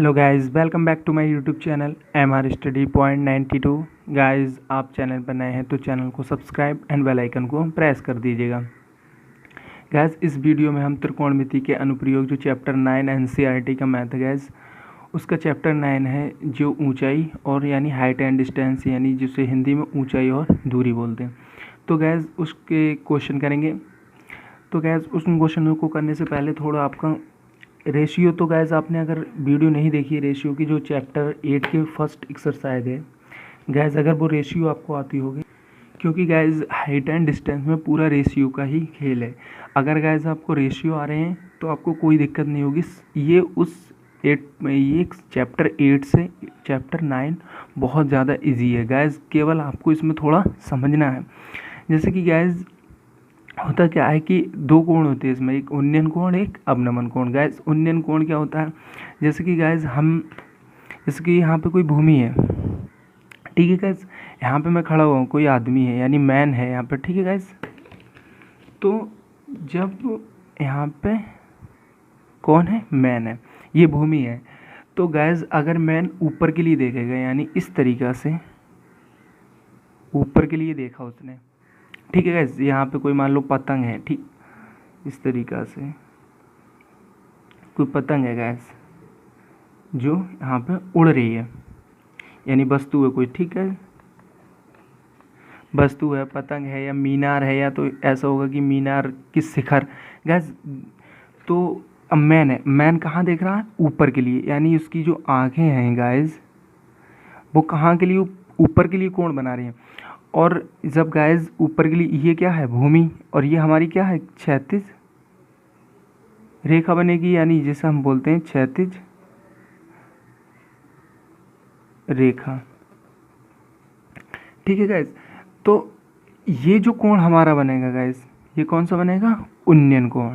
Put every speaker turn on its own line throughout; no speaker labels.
Hello guys, welcome back to my YouTube channel MR study point 92। Guys, आप channel पर नए हैं तो चैनल को सब्सक्राइब एंड बेल आइकन को प्रेस कर दीजिएगा। गाइस, इस वीडियो में हम त्रिकोणमिति के अनुप्रयोग जो चैप्टर 9 NCERT का मैथ है गाइस, उसका चैप्टर 9 है जो ऊंचाई और यानी हाइट एंड डिस्टेंस, यानी जिसे हिंदी में ऊंचाई और दूरी बोलते हैं। तो गाइस उसके क्वेश्चन करेंगे। तो गाइस उस क्वेश्चन को करने से पहले थोड़ा आपका रेशियो, तो गैस आपने अगर वीडियो नहीं देखी रेशियो की, जो चैप्टर 8 के फर्स्ट एक्सरसाइज है गैस, अगर वो रेशियो आपको आती होगी, क्योंकि गैस हाइट एंड डिस्टेंस में पूरा रेशियो का ही खेल है। अगर गैस आपको रेशियो आ रहे हैं तो आपको कोई दिक्कत नहीं होगी। ये चैप्टर 8 से चैप्टर 9 बहुत ज़्यादा इजी है गैस, केवल आपको इसमें थोड़ा समझना है। जैसे कि गैस होता क्या है कि दो कोण होते हैं इसमें, एक उन्नयन कोण, एक अवनमन कोण। गैस उन्नयन कोण क्या होता है, जैसे कि गैस जैसे कि यहाँ पे कोई भूमि है, ठीक है गैस, यहाँ पे मैं खड़ा हुआ हूँ, कोई आदमी है यानी मैन है यहाँ पे, ठीक है गैस। तो जब यहाँ पे कौन है, मैन है, ये भूमि है। तो गैस अगर मैन ऊपर के लिए देखेगा, यानी इस तरीक़ा से ऊपर के लिए देखा उसने, ठीक है गैस, यहाँ पे कोई मान लो पतंग है, ठीक, इस तरीक़ा से कोई पतंग है गैस जो यहाँ पे उड़ रही है, यानी वस्तु है कोई, ठीक है, वस्तु है, पतंग है या मीनार है, या तो ऐसा होगा कि मीनार की शिखर गैस। तो अब मैन है, मैन कहाँ देख रहा है, ऊपर के लिए, यानी उसकी जो आँखें हैं गैस वो कहाँ के लिए, ऊपर के लिए कोण बना रही हैं। और जब गैस ऊपर के लिए, ये क्या है, भूमि, और ये हमारी क्या है, क्षैतिज रेखा बनेगी, यानी जिसे हम बोलते हैं क्षैतिज रेखा, ठीक है गैस। तो ये जो कोण हमारा बनेगा गैस, ये कौन सा बनेगा, उन्नयन कोण।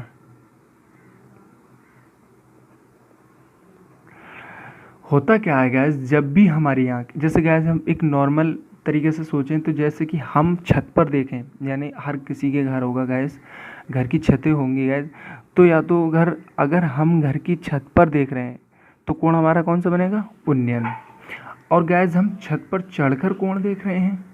होता क्या है गैस, जब भी हमारी आँख, जैसे गैस हम एक नॉर्मल तरीके से सोचें तो जैसे कि हम छत पर देखें, यानी हर किसी के घर होगा गैस, घर की छतें होंगी गैस, तो या तो अगर हम घर की छत पर देख रहे हैं तो कोण हमारा कौन सा बनेगा, उन्नयन। और गैस हम छत पर चढ़कर कोण देख रहे हैं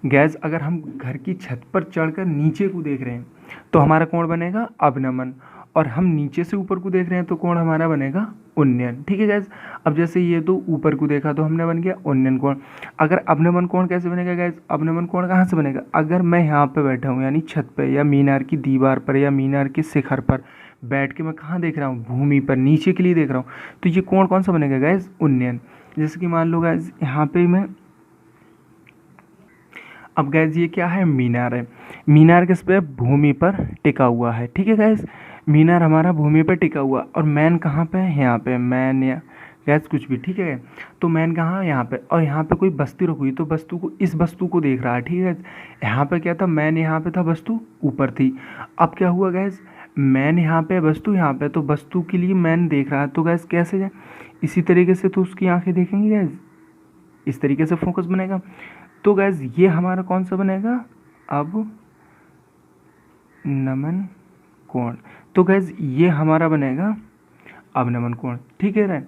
गैस, अगर हम घर की छत पर चढ़कर नीचे को देख रहे हैं तो हमारा कोण बनेगा अवनमन, और हम नीचे से ऊपर को देख रहे हैं तो कोण हमारा बनेगा उन्नयन, ठीक है गैस। अब जैसे ये तो ऊपर को देखा तो हमने बन गया उन्नयन कोण। अगर अवनमन कोण कैसे बनेगा गैस, अवनमन कोण कहाँ से बनेगा, अगर मैं यहाँ पे बैठा हूँ यानी छत पे या मीनार की दीवार पर या मीनार के शिखर पर बैठ के मैं कहाँ देख रहा हूँ, भूमि पर, नीचे के लिए देख रहा हूँ, तो ये कोण कौन सा बनेगा गैस, उन्नयन। जैसे कि मान लो गैस यहाँ पे मैं, अब गैस ये क्या है, मीनार है, मीनार किस पे, भूमि पर टिका हुआ है, ठीक है गैस, मीनार हमारा भूमि पर टिका हुआ, और मैन कहाँ पे है, यहाँ पे मैन या गैस कुछ भी, ठीक है। तो मैन कहाँ, यहाँ पे, और यहाँ पे कोई वस्तु रखी हुई, तो वस्तु को, इस वस्तु को देख रहा है, ठीक है। यहाँ पे क्या था, मैन यहाँ पे था, वस्तु ऊपर थी। अब क्या हुआ गैस, मैन यहाँ पे, वस्तु यहाँ पे, तो वस्तु के लिए मैन देख रहा है, तो गैस कैसे जाए, इसी तरीके से तो उसकी आंखें देखेंगी गैस, इस तरीके से फोकस बनेगा। तो गैस ये हमारा कौन सा बनेगा, अब नमन कोण। तो गैस ये हमारा बनेगा अवनमन कोण, ठीक है ना।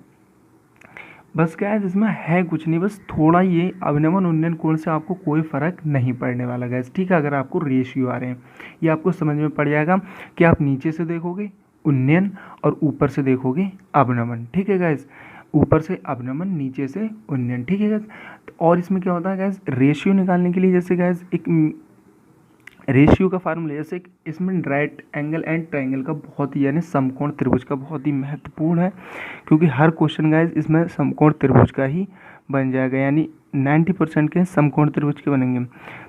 बस गैस इसमें है कुछ नहीं, बस थोड़ा ये अवनमन उन्नयन कोण से आपको कोई फ़र्क नहीं पड़ने वाला गैस, ठीक है। अगर आपको रेशियो आ रहे हैं, ये आपको समझ में पड़ जाएगा कि आप नीचे से देखोगे उन्नयन और ऊपर से देखोगे अवनमन, ठीक है गैस, ऊपर से अवनमन, नीचे से उन्नयन, ठीक है गैस। और इसमें क्या होता है गैस, रेशियो निकालने के लिए, जैसे गैस एक रेशियो का फार्मूला, जैसे इसमें राइट एंगल एंड ट्रायंगल का बहुत ही, यानी समकोण त्रिभुज का बहुत ही महत्वपूर्ण है, क्योंकि हर क्वेश्चन गैस इसमें समकोण त्रिभुज का ही बन जाएगा, यानी 90% के समकोण त्रिभुज के बनेंगे।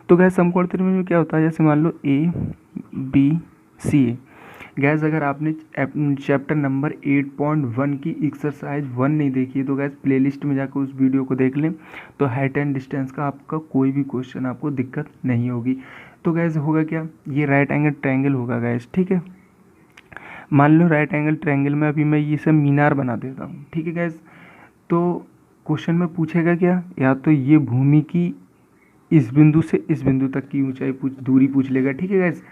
तो गैस समकोण त्रिभुज में क्या होता है, जैसे मान लो ABC गैस, अगर आपने चैप्टर नंबर 8.1 की एक्सरसाइज 1 नहीं देखी है तो गैस प्लेलिस्ट में जाकर उस वीडियो को देख लें, तो हाइट एंड डिस्टेंस का आपका कोई भी क्वेश्चन आपको दिक्कत नहीं होगी। तो गैस होगा क्या, ये राइट एंगल ट्रायंगल होगा गैस, ठीक है। मान लो राइट एंगल ट्रायंगल में अभी मैं ये सब मीनार बना देता हूँ, ठीक है गैस। तो क्वेश्चन में पूछेगा क्या, या तो ये भूमि की इस बिंदु से इस बिंदु तक की ऊंचाई दूरी पूछ लेगा, ठीक है गैस,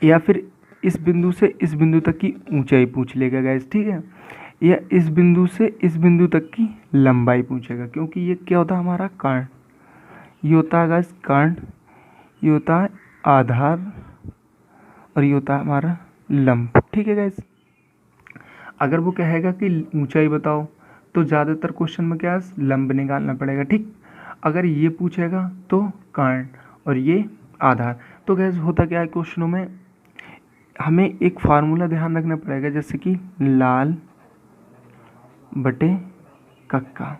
या फिर इस बिंदु से इस बिंदु तक की ऊंचाई पूछ लेगा गैस, ठीक है। या इस बिंदु से इस बिंदु तक की लंबाई पूछेगा, क्योंकि ये क्या होता है हमारा कर्ण, ये होता है गाइस कर्ण, ये होता है आधार और ये होता है हमारा लंब। ठीक है गाइस। अगर वो कहेगा कि ऊंचाई बताओ तो ज़्यादातर क्वेश्चन में क्या है लंब निकालना पड़ेगा। ठीक, अगर ये पूछेगा तो कर्ण और ये आधार। तो गाइस होता क्या है क्वेश्चनों में हमें एक फार्मूला ध्यान रखना पड़ेगा, जैसे कि लाल बटे कक्का।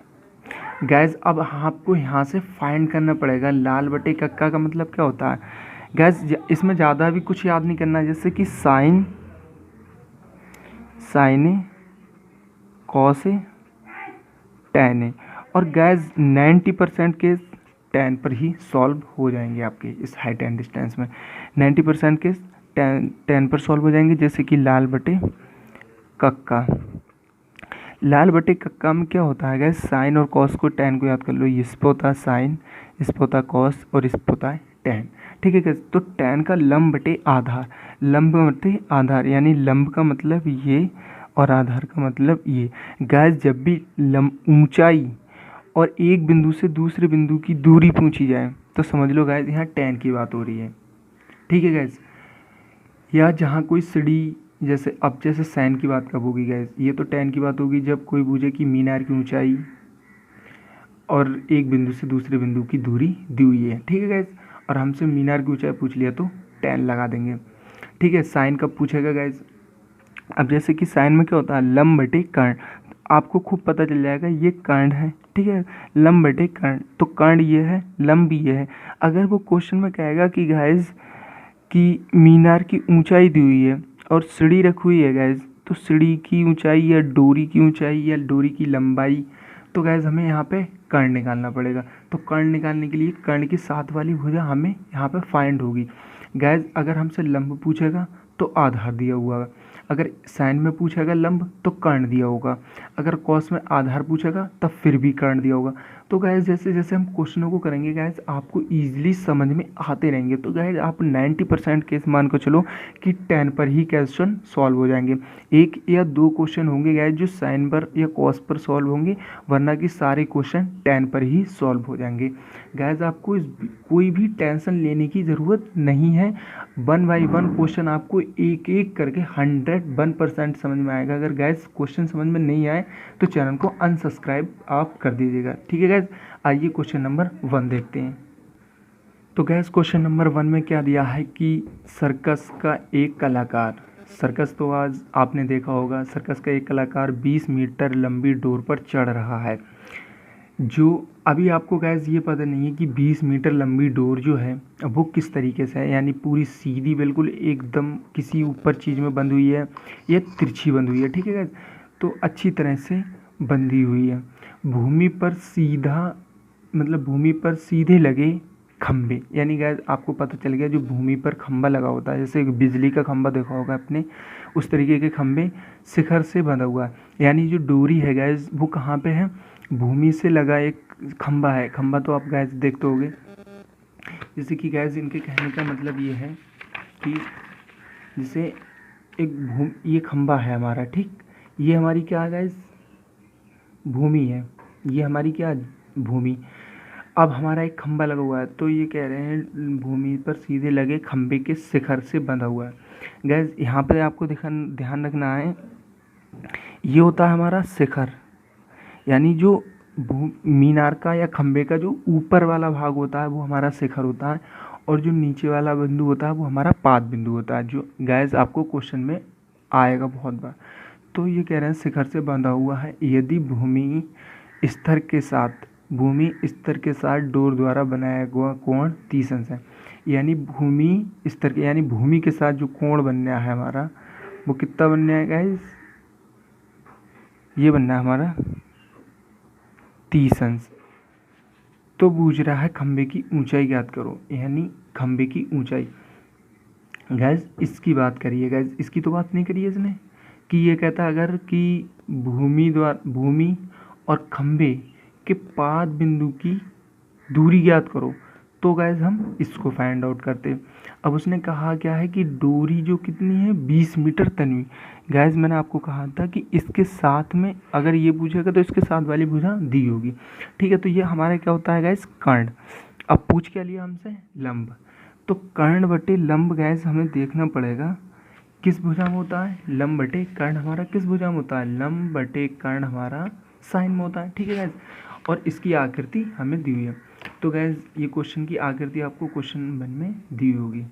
गैस अब आपको यहाँ से फाइंड करना पड़ेगा लाल बटे कक्का का मतलब क्या होता है। गैस इसमें ज़्यादा भी कुछ याद नहीं करना, जैसे कि sign A cos A ten ए, और गैस 90% के टेन पर ही सॉल्व हो जाएंगे आपके इस हाइट एंड डिस्टेंस में। 90% के टेन पर सॉल्व हो जाएंगे, जैसे कि लाल बटे कक्का। लाल बटे कक्का में क्या होता है गैस, साइन और कॉस को टेन को याद कर लो, इस पे होता है साइन, इस पे होता है कॉस और इस पे होता है टेन। ठीक है गैस। तो टेन का लंब बटे आधार, लंब बटे आधार यानी लंब का मतलब ये और आधार का मतलब ये। गैस जब भी ऊंचाई और एक बिंदु से दूसरे बिंदु की दूरी पूछी जाए तो समझ लो गैस यहाँ टेन की बात हो रही है। ठीक है गैस। या जहाँ कोई सीढ़ी, जैसे अब जैसे साइन की बात कब होगी गैस, ये तो टेन की बात होगी जब कोई पूछे कि मीनार की ऊंचाई और एक बिंदु से दूसरे बिंदु की दूरी दी हुई है। ठीक है गैस। और हमसे मीनार की ऊंचाई पूछ लिया तो टेन लगा देंगे। ठीक है। साइन कब पूछेगा गैस, अब जैसे कि साइन में क्या होता है लंब बटे कर्ण, आपको खूब पता चल जाएगा ये कर्ण है। ठीक है, लंब बटे कर्ण, तो कर्ण ये है, लंब ये है। अगर वो क्वेश्चन में कहेगा कि गैस कि मीनार की ऊंचाई दी हुई है और सीढ़ी रखी हुई है गैस, तो सीढ़ी की ऊंचाई या डोरी की ऊंचाई या डोरी की लंबाई, तो गैस हमें यहाँ पे कर्ण निकालना पड़ेगा। तो कर्ण निकालने के लिए कर्ण की साथ वाली भुजा हमें यहाँ पे फाइंड होगी। गैस अगर हमसे लंब पूछेगा तो आधार दिया हुआ है, अगर साइन में पूछेगा लंब तो कर्ण दिया होगा, अगर कॉस में आधार पूछेगा तब फिर भी कर्ण दिया होगा। तो गैस जैसे जैसे हम क्वेश्चनों को करेंगे गैस आपको ईजिली समझ में आते रहेंगे। तो गैस आप 90% केस मान को चलो कि 10 पर ही क्वेश्चन सॉल्व हो जाएंगे। एक या दो क्वेश्चन होंगे गैस जो साइन पर या कॉस पर सॉल्व होंगे, वरना कि सारे क्वेश्चन 10 पर ही सॉल्व हो जाएंगे। गैस आपको कोई भी टेंशन लेने की ज़रूरत नहीं है, 1 बाई 1 क्वेश्चन आपको एक एक करके 101% समझ में आएगा। अगर गैस क्वेश्चन समझ में नहीं आए तो चैनल को अनसब्सक्राइब आप कर दीजिएगा। ठीक है गैस। आइए क्वेश्चन नंबर 1 देखते हैं। तो गैस क्वेश्चन नंबर 1 में क्या दिया है कि सर्कस का एक कलाकार, सर्कस तो आज आपने देखा होगा, सर्कस का एक कलाकार 20 मीटर लंबी डोर पर चढ़ रहा है। जो अभी आपको गैस ये पता नहीं है कि 20 मीटर लंबी डोर जो है वो किस तरीके से है, यानी पूरी सीधी बिल्कुल एकदम किसी ऊपर चीज़ में बंधी हुई है या तिरछी बंधी हुई है। ठीक है गैस। तो अच्छी तरह से बंधी हुई है। भूमि पर सीधा मतलब भूमि पर सीधे लगे खंबे, यानी गैस आपको पता चल गया जो भूमि पर खंबा लगा होता है, जैसे बिजली का खंबा देखा होगा आपने, उस तरीके के खंबे शिखर से बंधा हुआ है। यानी जो डोरी है गैस वो कहाँ पे है, भूमि से लगा एक खंबा है। खंबा तो आप गैस देखते होगे। जैसे कि गैस इनके कहने का मतलब ये है कि जैसे ये खंबा है हमारा, ठीक, ये हमारी क्या है गैस भूमि है, ये हमारी क्या भूमि। अब हमारा एक खंबा लगा हुआ है, तो ये कह रहे हैं भूमि पर सीधे लगे खंबे के शिखर से बंधा हुआ है। गैस यहाँ पे आपको ध्यान रखना है, ये होता है हमारा शिखर, यानी जो मीनार का या खंबे का जो ऊपर वाला भाग होता है वो हमारा शिखर होता है, और जो नीचे वाला बिंदु होता है वो हमारा पाद बिंदु होता है, जो गैस आपको क्वेश्चन में आएगा बहुत बार। तो ये कह रहे हैं शिखर से बंधा हुआ है यदि भूमि स्तर के साथ डोर द्वारा बनाया हुआ कोण 30 अंश है। यानी भूमि स्तर के, यानी भूमि के साथ जो कोण बनना है हमारा वो कितना बनना है गैस, ये बनना है हमारा 30 अंश। तो पूछ रहा है खंबे की ऊंचाई ज्ञात करो, यानी खंबे की ऊंचाई। गैस इसकी बात करिए, गैस इसकी तो बात नहीं करी है इसने, कि ये कहता है अगर कि भूमि और खंबे के पाद बिंदु की दूरी ज्ञात करो, तो गैस हम इसको फाइंड आउट करते। अब उसने कहा क्या है कि डोरी जो कितनी है 20 मीटर तनी हुई। गैस मैंने आपको कहा था कि इसके साथ में अगर ये पूछेगा तो इसके साथ वाली भुजा दी होगी, ठीक है। तो ये हमारा क्या होता है गैस, कर्ण। अब पूछ क्या लिया हमसे, लंब। तो कर्ण बटे लंब गैस हमें देखना पड़ेगा किस भुजा में होता है, लंब बटे कर्ण हमारा किस भुजा में होता है, लंब बटे कर्ण हमारा साइन में होता है, ठीक है गैस। और इसकी आकृति हमें दी हुई है। तो गैस ये क्वेश्चन की आकृति आपको क्वेश्चन 1 में दी होगी।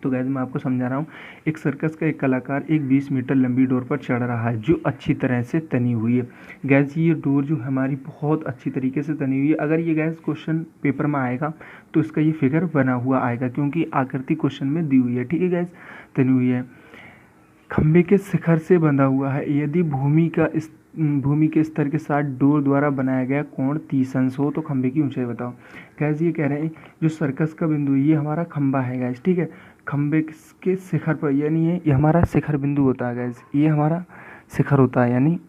तो गैस मैं आपको समझा रहा हूँ, एक सर्कस का एक कलाकार एक 20 मीटर लंबी डोर पर चढ़ रहा है जो अच्छी तरह से तनी हुई है। गैस ये डोर जो हमारी बहुत अच्छी तरीके से तनी हुई है। अगर ये गैस क्वेश्चन पेपर में आएगा तो इसका ये फिगर बना हुआ आएगा क्योंकि आकृति क्वेश्चन में दी हुई है, ठीक है गैस, तनी हुई है। खंभे के शिखर से बंधा हुआ है। यदि भूमि के स्तर के साथ डोर द्वारा बनाया गया कोण 30 अंश हो तो खंभे की ऊंचाई बताओ। गैस ये कह रहे हैं जो सर्कस का बिंदु ये हमारा खंभा है गैस, ठीक है। खंभे के शिखर पर यानी ये हमारा शिखर बिंदु होता है गैस, ये हमारा शिखर होता है, यानी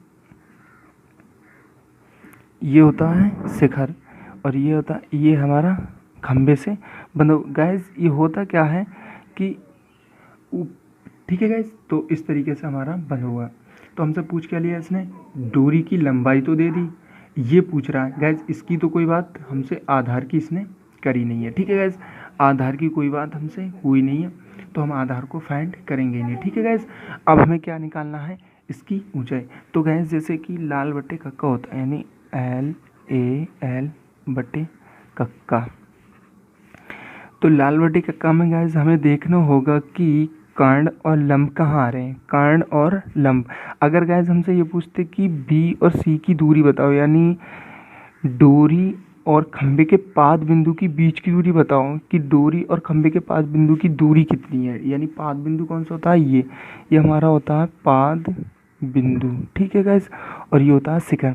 ये होता है शिखर और ये होता है ये हमारा खंभे से बंधा। गैस ये होता क्या है कि ठीक है गैस, तो इस तरीके से हमारा बंधा हुआ है। तो हमसे पूछ क्या लिया इसने, डोरी की लंबाई तो दे दी, ये पूछ रहा है गैस इसकी तो कोई बात हमसे आधार की इसने करी नहीं है, ठीक है गैस, आधार की कोई बात हमसे हुई नहीं है तो हम आधार को फाइंड करेंगे नहीं, ठीक है गैस। अब हमें क्या निकालना है, इसकी ऊंचाई। तो गैस जैसे कि लाल बटे कक्का होता है यानी LAL बटे कक्का। तो लाल बटे कक्का में गैस हमें देखना होगा कि कर्ण और लंब कहाँ आ रहे हैं, कर्ण और लंब। अगर गैस हमसे ये पूछते कि B और C की दूरी बताओ, यानी डोरी और खंबे के पाद बिंदु की बीच की दूरी बताओ कि डोरी और खंबे के पाद बिंदु की दूरी कितनी है, यानी पाद बिंदु कौन सा होता है, ये हमारा होता है पाद बिंदु, ठीक है गैस। और ये होता है शिखर।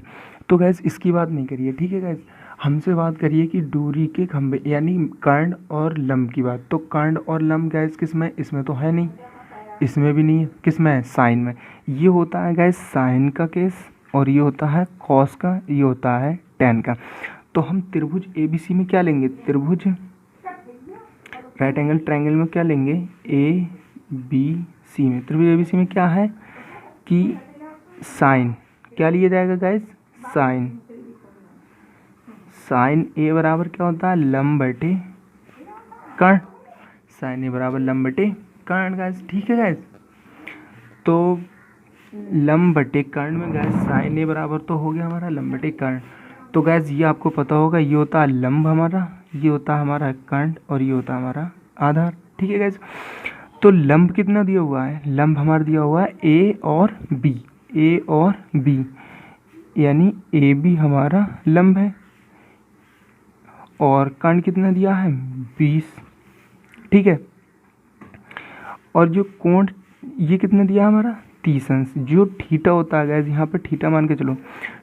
तो गैस इसकी बात नहीं करिए, ठीक है गैस, हमसे बात करिए कि डोरी के खंबे यानी कर्ण और लंब की बात। तो कर्ण और लंब गैस किस में, इसमें तो है नहीं, इसमें भी नहीं है, किस में है, साइन में। ये होता है गैस साइन का केस और ये होता है कॉस का, ये होता है टेन का। तो हम त्रिभुज ABC में क्या लेंगे, त्रिभुज राइट एंगल ट्रायंगल में क्या लेंगे, ABC में, त्रिभुज ABC में क्या है कि साइन क्या लिया जाएगा गैस, साइन A बराबर क्या होता है, लंब बटे कर्ण, साइन A बराबर लंब बटे कर्ण गैस, ठीक है गैस। तो लंब बटे कर्ण में गैस साइन A बराबर तो हो गया हमारा लंब बटे कर्ण। तो गैस ये आपको पता होगा, ये होता है लंब हमारा, ये होता है हमारा कर्ण और ये होता है हमारा आधार, ठीक है गैस। तो लंब कितना दिया हुआ है, लंब हमारा दिया हुआ है A और B, यानी AB हमारा लंब है और कर्ण कितना दिया है 20, ठीक है। और जो कोण ये कितना दिया हमारा 30 अंश। जो थीटा होता है गैस, यहाँ पर थीटा मान के चलो,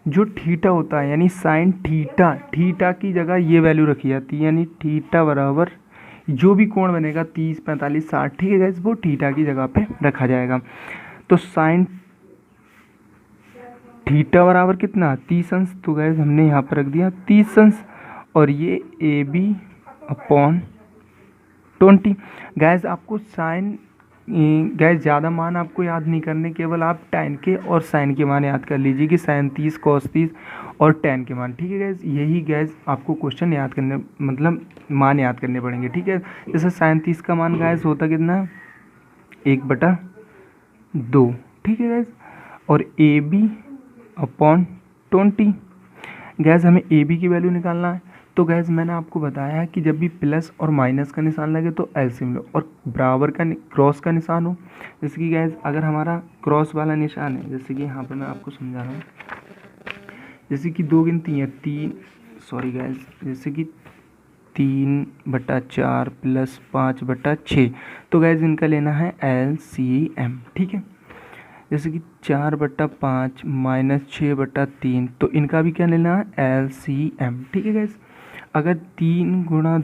जो थीटा होता है यानी साइन थीटा की जगह ये वैल्यू रखी जाती है, यानी थीटा बराबर जो भी कोण बनेगा 30, 45, 60, ठीक है गैस, वो थीटा की जगह पे रखा जाएगा। तो साइन थीटा बराबर कितना 30 अंश, तो गैस हमने यहाँ पर रख दिया 30 अंश और ये AB अपॉन 20। गैस आपको साइन गैस ज़्यादा मान आपको याद नहीं करने, केवल आप tan के और साइन के मान याद कर लीजिए कि साइन 30 cos 30 और tan के मान, ठीक है गैस। यही गैस आपको क्वेश्चन याद करने मतलब मान याद करने पड़ेंगे, ठीक है। जैसे साइन 30 का मान गैस होता कितना 1/2, ठीक है गैस, और AB अपॉन 20। गैस हमें AB की वैल्यू निकालना है। तो गैस मैंने आपको बताया कि जब भी प्लस और माइनस का निशान लगे तो एलसीएम लो और बराबर का क्रॉस का निशान हो। जैसे कि गैस अगर हमारा क्रॉस वाला निशान है, जैसे कि यहाँ पर मैं आपको समझा रहा हूँ, जैसे कि 2 गिनती है 3, सॉरी गैस, जैसे कि 3/4 प्लस 5/6, तो गैस इनका लेना है LCM, ठीक है। जैसे कि 4/5 माइनस 6/3, तो इनका भी क्या लेना है LCM, ठीक है गैस। अगर 3 गुणा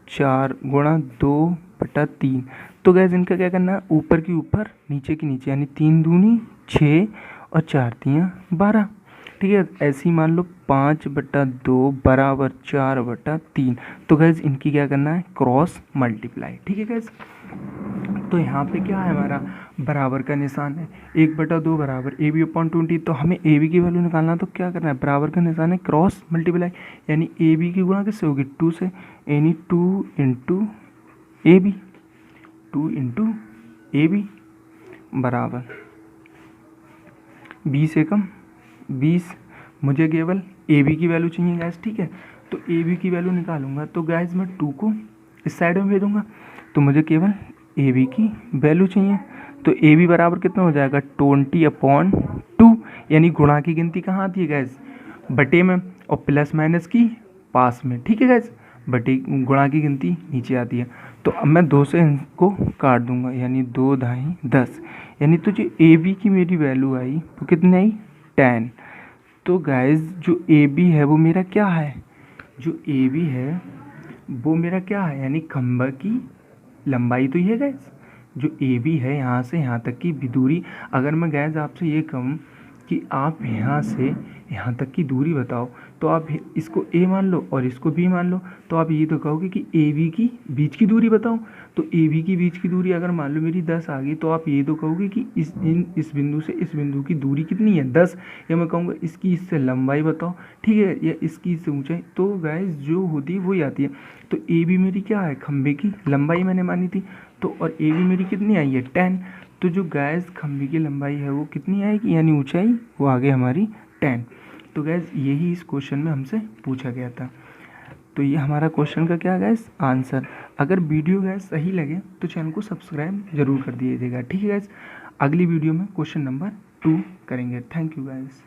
4 गुणा 2/3, तो गैस इनका क्या करना है ऊपर की ऊपर नीचे की नीचे, यानी 3 दूनी 6 और 4 तियाँ 12, ठीक है। ऐसे ही मान लो 5/2 बराबर 4/3। तो गैस इनकी क्या करना है, क्रॉस मल्टीप्लाई। ठीक है गैस, तो यहाँ पे क्या है हमारा बराबर का निशान है, 1/2 बराबर AB/20। तो हमें AB की वैल्यू निकालना, तो क्या करना है, बराबर का निशान है, क्रॉस मल्टीप्लाई, यानी AB की गुणा किससे होगी, 2 से, यानी 2 इंटू AB, 2 इंटू AB बराबर 20 एकम 20। मुझे केवल AB की वैल्यू चाहिए गैस। ठीक है, तो AB की वैल्यू निकालूंगा, तो गैस मैं 2 को इस साइड में भेजूंगा, तो मुझे केवल AB की वैल्यू चाहिए। तो AB बराबर कितना हो जाएगा, 20/2, यानी गुणा की गिनती कहाँ आती है गैस, बटे में, और प्लस माइनस की पास में। ठीक है गैस, बटे गुणा की गिनती नीचे आती है। तो अब मैं 2 से इनको काट दूंगा, यानी 2 ढाई 10, यानी तो जो AB की मेरी वैल्यू आई वो कितनी आई, 10। तो गैस जो AB है वो मेरा क्या है, जो AB है वो मेरा क्या है, यानी खंभा की लंबाई तो ये गैस, जो AB है यहाँ से यहाँ तक की दूरी। अगर मैं गैस आपसे ये कहूँ कि आप यहाँ से यहाँ तक की दूरी बताओ, तो आप इसको A मान लो और इसको B मान लो, तो आप ये तो कहोगे कि AB की बीच की दूरी बताओ। तो AB की बीच की दूरी अगर मान लो मेरी 10 आ गई, तो आप ये तो कहोगे कि इस बिंदु से इस बिंदु की दूरी कितनी है, 10। या मैं कहूँगा इसकी इससे लंबाई बताओ, ठीक है, या इसकी इससे ऊंचाई। तो गैस जो होती है वही आती है। तो AB मेरी क्या है, खंभे की लंबाई मैंने मानी थी, तो और AB मेरी कितनी आई है, 10। तो जो गैस खंभे की लंबाई है वो कितनी आएगी, यानी ऊंचाई वो आ गई हमारी 10। तो गैस यही इस क्वेश्चन में हमसे पूछा गया था। तो ये हमारा क्वेश्चन का क्या गैस आंसर। अगर वीडियो गैस सही लगे तो चैनल को सब्सक्राइब जरूर कर दीजिएगा। ठीक है गैस, अगली वीडियो में क्वेश्चन नंबर 2 करेंगे। Thank you gas.